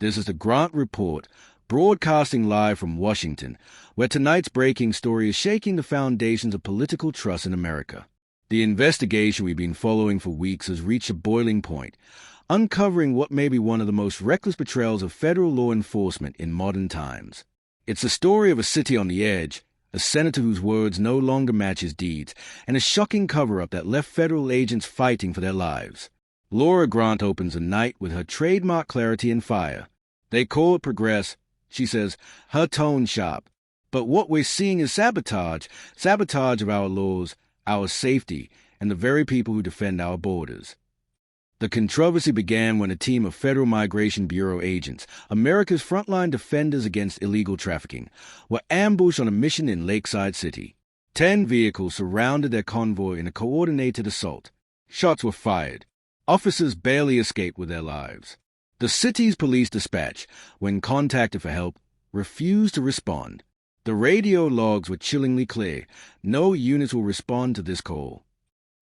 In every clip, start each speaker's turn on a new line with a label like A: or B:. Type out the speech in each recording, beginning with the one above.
A: This is the Grant Report, broadcasting live from Washington, where tonight's breaking story is shaking the foundations of political trust in America. The investigation we've been following for weeks has reached a boiling point, uncovering what may be one of the most reckless betrayals of federal law enforcement in modern times. It's the story of a city on the edge, a senator whose words no longer match his deeds, and a shocking cover-up that left federal agents fighting for their lives. Laura Grant opens the night with her trademark clarity and fire. They call it progress, she says, her tone sharp. But what we're seeing is sabotage of our laws, our safety, and the very people who defend our borders. The controversy began when a team of Federal Migration Bureau agents, America's frontline defenders against illegal trafficking, were ambushed on a mission in Lakeside City. 10 vehicles surrounded their convoy in a coordinated assault. Shots were fired. Officers barely escaped with their lives. The city's police dispatch, when contacted for help, refused to respond. The radio logs were chillingly clear. No units will respond to this call.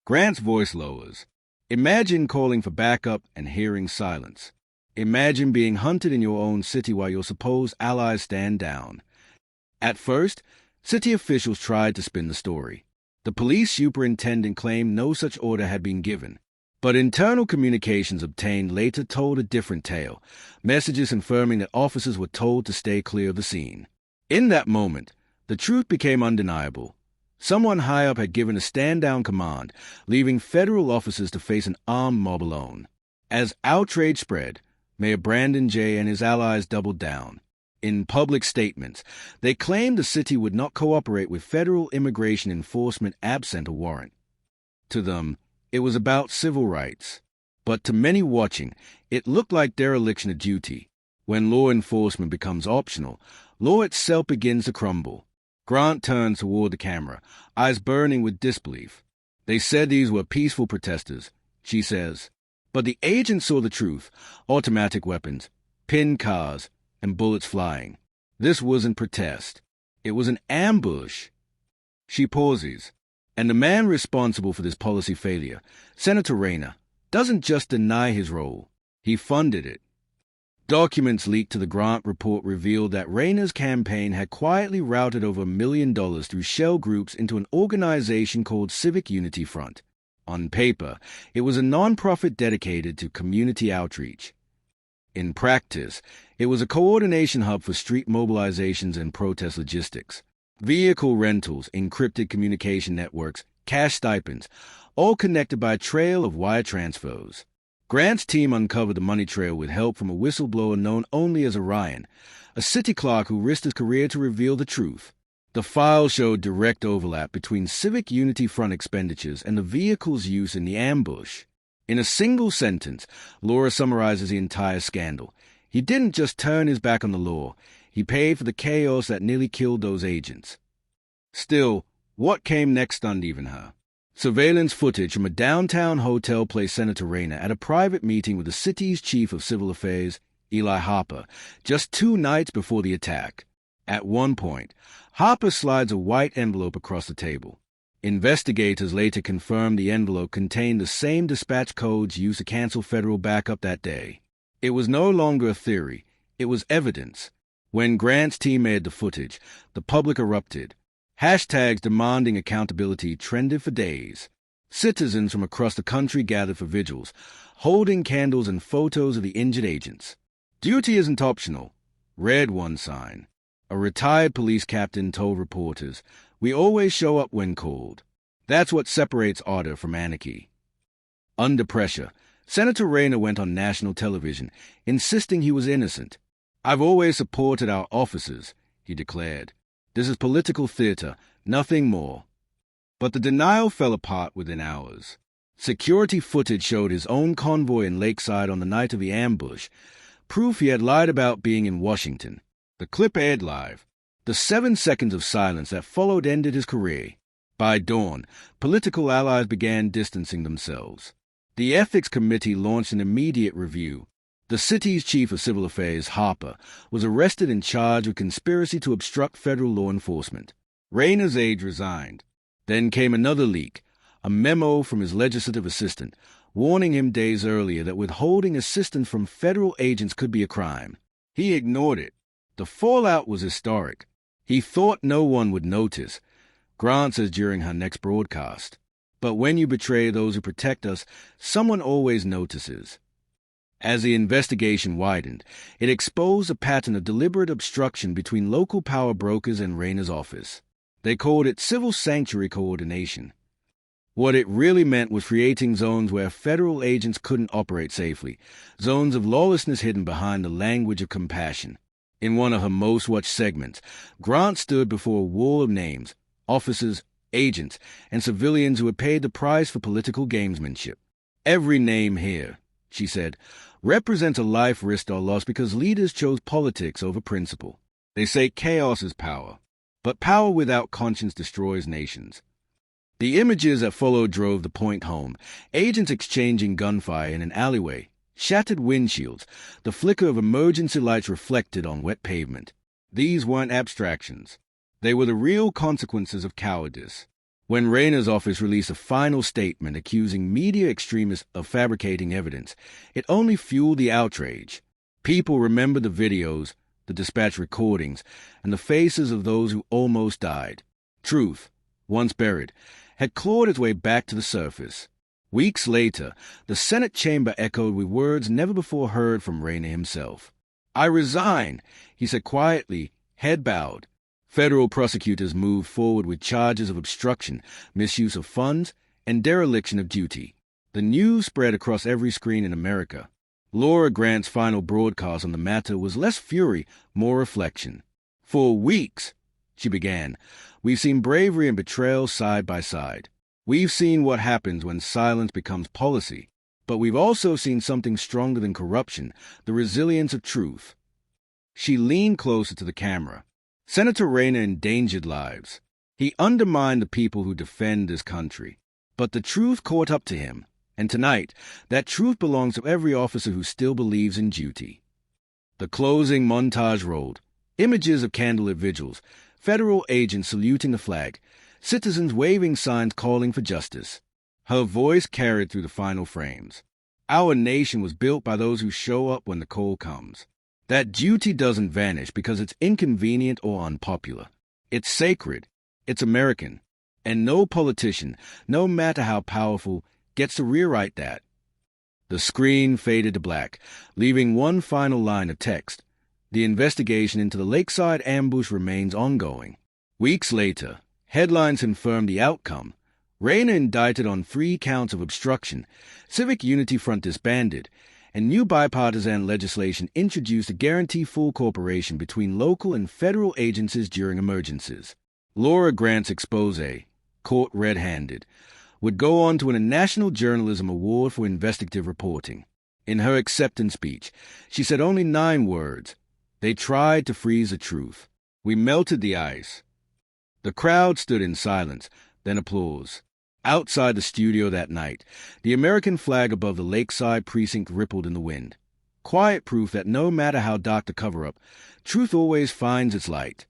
A: Grant's voice lowers. Imagine calling for backup and hearing silence. Imagine being hunted in your own city while your supposed allies stand down. At first, city officials tried to spin the story. The police superintendent claimed no such order had been given. But internal communications obtained later told a different tale, messages confirming that officers were told to stay clear of the scene. In that moment, the truth became undeniable. Someone high up had given a stand-down command, leaving federal officers to face an armed mob alone. As outrage spread, Mayor Brandon Jay and his allies doubled down. In public statements, they claimed the city would not cooperate with federal immigration enforcement absent a warrant. To them, it was about civil rights. But to many watching, it looked like dereliction of duty. When law enforcement becomes optional, law itself begins to crumble. Grant turns toward the camera, eyes burning with disbelief. They said these were peaceful protesters, she says. But the agents saw the truth: automatic weapons, pinned cars, and bullets flying. This wasn't protest. It was an ambush. She pauses. And the man responsible for this policy failure, Senator Rayner, doesn't just deny his role. He funded it. Documents leaked to the Grant Report revealed that Rayner's campaign had quietly routed over $1 million through shell groups into an organization called Civic Unity Front. On paper, it was a nonprofit dedicated to community outreach. In practice, it was a coordination hub for street mobilizations and protest logistics. Vehicle rentals, encrypted communication networks, cash stipends, all connected by a trail of wire transfers. Grant's team uncovered the money trail with help from a whistleblower known only as Orion, a city clerk who risked his career to reveal the truth. The file showed direct overlap between Civic Unity Front expenditures and the vehicle's use in the ambush. In a single sentence, Laura summarizes the entire scandal. He didn't just turn his back on the law. He paid for the chaos that nearly killed those agents. Still, what came next stunned even her. Surveillance footage from a downtown hotel placed Senator Rayner at a private meeting with the city's chief of civil affairs, Eli Harper, just 2 nights before the attack. At one point, Harper slides a white envelope across the table. Investigators later confirmed the envelope contained the same dispatch codes used to cancel federal backup that day. It was no longer a theory. It was evidence. When Grant's team aired the footage, the public erupted. Hashtags demanding accountability trended for days. Citizens from across the country gathered for vigils, holding candles and photos of the injured agents. Duty isn't optional, read one sign. A retired police captain told reporters, "We always show up when called." That's what separates order from anarchy. Under pressure, Senator Rayner went on national television, insisting he was innocent. "I've always supported our officers," he declared. "This is political theater, nothing more." But the denial fell apart within hours. Security footage showed his own convoy in Lakeside on the night of the ambush, proof he had lied about being in Washington. The clip aired live. The 7 seconds of silence that followed ended his career. By dawn, political allies began distancing themselves. The Ethics Committee launched an immediate review. The city's chief of civil affairs, Harper, was arrested and charged with conspiracy to obstruct federal law enforcement. Rayner's aide resigned. Then came another leak, a memo from his legislative assistant, warning him days earlier that withholding assistance from federal agents could be a crime. He ignored it. The fallout was historic. He thought no one would notice, Grant says during her next broadcast. But when you betray those who protect us, someone always notices. As the investigation widened, it exposed a pattern of deliberate obstruction between local power brokers and Rayner's office. They called it civil sanctuary coordination. What it really meant was creating zones where federal agents couldn't operate safely, zones of lawlessness hidden behind the language of compassion. In one of her most-watched segments, Grant stood before a wall of names, officers, agents, and civilians who had paid the price for political gamesmanship. Every name here, she said, represents a life risked or lost because leaders chose politics over principle. They say chaos is power, but power without conscience destroys nations. The images that followed drove the point home, agents exchanging gunfire in an alleyway, shattered windshields, the flicker of emergency lights reflected on wet pavement. These weren't abstractions. They were the real consequences of cowardice. When Rayner's office released a final statement accusing media extremists of fabricating evidence, it only fueled the outrage. People remember the videos, the dispatch recordings, and the faces of those who almost died. Truth, once buried, had clawed its way back to the surface. Weeks later, the Senate chamber echoed with words never before heard from Rayner himself. "I resign," he said quietly, head bowed. Federal prosecutors moved forward with charges of obstruction, misuse of funds, and dereliction of duty. The news spread across every screen in America. Laura Grant's final broadcast on the matter was less fury, more reflection. "For weeks," she began, "we've seen bravery and betrayal side by side. We've seen what happens when silence becomes policy. But we've also seen something stronger than corruption, the resilience of truth." She leaned closer to the camera. Senator Rayner endangered lives. He undermined the people who defend this country. But the truth caught up to him. And tonight, that truth belongs to every officer who still believes in duty. The closing montage rolled. Images of candlelit vigils, federal agents saluting the flag, citizens waving signs calling for justice. Her voice carried through the final frames. Our nation was built by those who show up when the call comes. That duty doesn't vanish because it's inconvenient or unpopular. It's sacred. It's American. And no politician, no matter how powerful, gets to rewrite that. The screen faded to black, leaving one final line of text. The investigation into the Lakeside ambush remains ongoing. Weeks later, headlines confirmed the outcome. Rayner indicted on 3 counts of obstruction, Civic Unity Front disbanded, and new bipartisan legislation introduced to guarantee full cooperation between local and federal agencies during emergencies. Laura Grant's expose, caught red-handed, would go on to win a National Journalism Award for investigative reporting. In her acceptance speech, she said only 9 words. They tried to freeze the truth. We melted the ice. The crowd stood in silence, then applause. Outside the studio that night, the American flag above the Lakeside precinct rippled in the wind. Quiet proof that no matter how dark the cover-up, truth always finds its light.